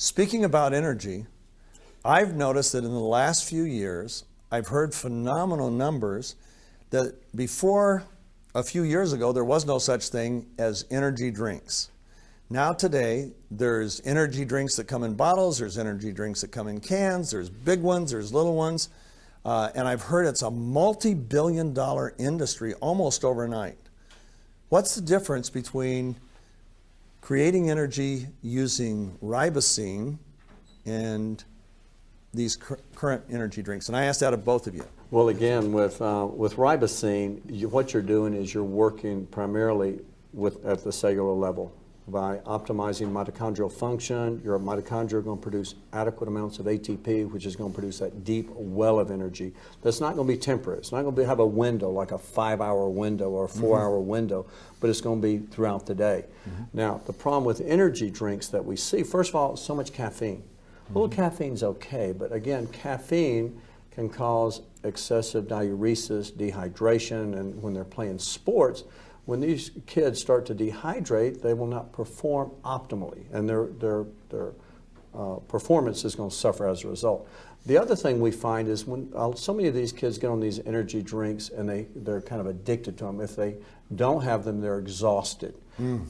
Speaking about energy, I've noticed that in the last few years, I've heard phenomenal numbers that before a few years ago, there was no such thing as energy drinks. Now today, there's energy drinks that come in bottles, there's energy drinks that come in cans, there's big ones, there's little ones, and I've heard it's a multi-billion-dollar industry almost overnight. What's the difference between creating energy using ribosine and these current energy drinks? And I asked that of both of you. Well, again, with ribosine, what you're doing is you're working primarily at the cellular level. By optimizing mitochondrial function, your mitochondria are going to produce adequate amounts of ATP, which is going to produce that deep well of energy. That's not going to be temporary. It's not going to have a window, like a 5-hour window or a 4-hour window, but it's going to be throughout the day. Now, the problem with energy drinks that we see, first of all, so much caffeine. A little caffeine's okay, but again, caffeine can cause excessive diuresis, dehydration, and when they're playing sports, when these kids start to dehydrate, they will not perform optimally, and their performance is going to suffer as a result. The other thing we find is when so many of these kids get on these energy drinks and they're kind of addicted to them. If they don't have them, they're exhausted.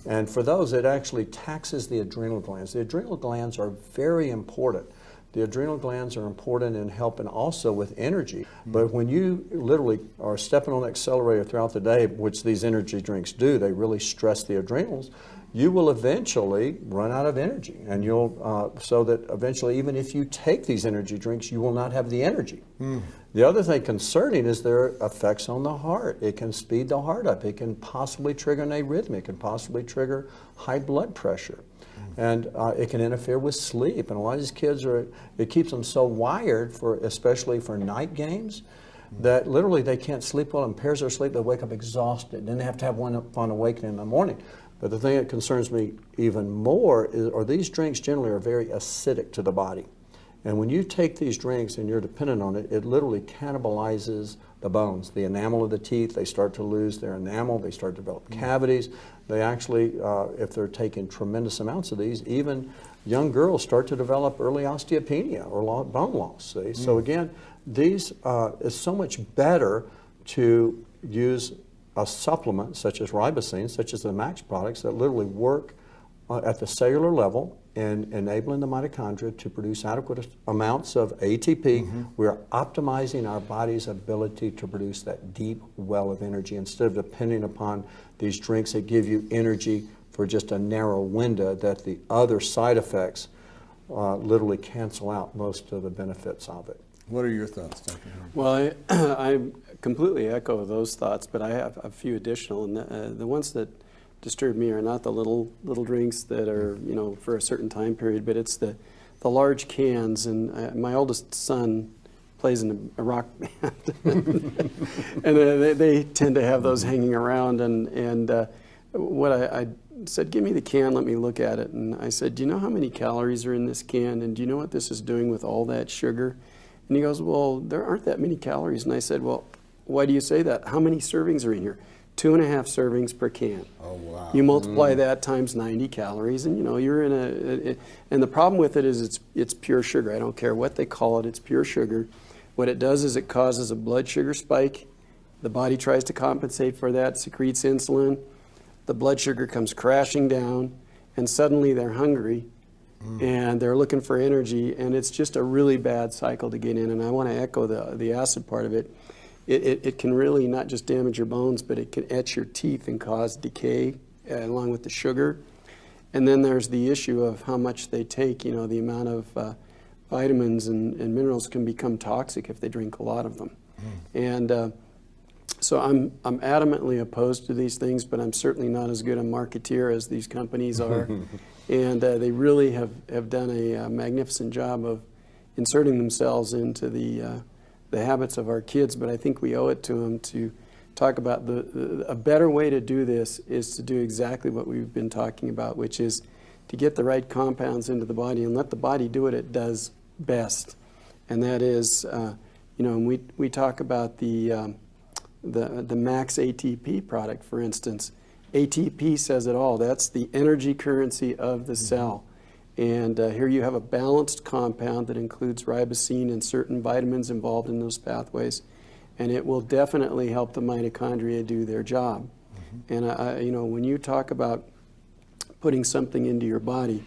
And for those, it actually taxes the adrenal glands. The adrenal glands are very important. The adrenal glands are important in helping also with energy. But when you literally are stepping on the accelerator throughout the day, which these energy drinks do, they really stress the adrenals, you will eventually run out of energy. And you'll, so that eventually, even if you take these energy drinks, you will not have the energy. The other thing concerning is their effects on the heart. It can speed the heart up. It can possibly trigger an arrhythmia. It can possibly trigger high blood pressure. And it can interfere with sleep. And a lot of these kids it keeps them so wired, especially for night games, that literally they can't sleep well, impairs their sleep, they wake up exhausted. Then they have to have one upon awakening in the morning. But the thing that concerns me even more are these drinks generally are very acidic to the body. And when you take these drinks and you're dependent on it, it literally cannibalizes the bones. The enamel of the teeth, they start to lose their enamel, they start to develop cavities. They actually, if they're taking tremendous amounts of these, even young girls start to develop early osteopenia or bone loss. See? So again, these is so much better to use a supplement such as ribosine, such as the Max products that literally work at the cellular level and enabling the mitochondria to produce adequate amounts of ATP. We're optimizing our body's ability to produce that deep well of energy instead of depending upon these drinks that give you energy for just a narrow window, that the other side effects literally cancel out most of the benefits of it. What are your thoughts, Dr. Howard? Well, I completely echo those thoughts, but I have a few additional, and the ones that disturb me are not the little drinks that are, you know, for a certain time period, but it's the large cans. And my oldest son plays in a rock band, and they tend to have those hanging around. And what I said, give me the can, let me look at it. And I said, do you know how many calories are in this can? And do you know what this is doing with all that sugar? And he goes, well, there aren't that many calories. And I said, well, why do you say that? How many servings are in here? 2.5 servings per can. Oh, wow. You multiply that times 90 calories, and you know you're in and the problem with it is it's pure sugar. I don't care what they call it, it's pure sugar. What it does is it causes a blood sugar spike. The body tries to compensate for that, secretes insulin. The blood sugar comes crashing down, and suddenly they're hungry, and they're looking for energy, and it's just a really bad cycle to get in. And I want to echo the acid part of it. It can really not just damage your bones, but it can etch your teeth and cause decay along with the sugar. And then there's the issue of how much they take. You know, the amount of vitamins and minerals can become toxic if they drink a lot of them. And so I'm adamantly opposed to these things, but I'm certainly not as good a marketeer as these companies are. And they really have done a magnificent job of inserting themselves into the habits of our kids, but I think we owe it to them to talk about a better way to do this is to do exactly what we've been talking about, which is to get the right compounds into the body and let the body do what it does best. And that is, you know, and we talk about the Max ATP product, for instance. ATP says it all. That's the energy currency of the cell. And here you have a balanced compound that includes ribosine and certain vitamins involved in those pathways, and it will definitely help the mitochondria do their job. And when you talk about putting something into your body,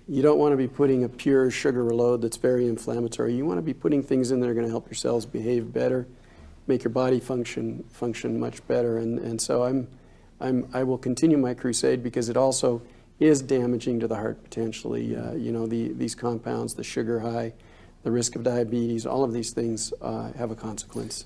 you don't want to be putting a pure sugar load that's very inflammatory. You want to be putting things in that are going to help your cells behave better, make your body function much better. And so I will continue my crusade, because it also is damaging to the heart potentially. These compounds, the sugar high, the risk of diabetes, all of these things have a consequence.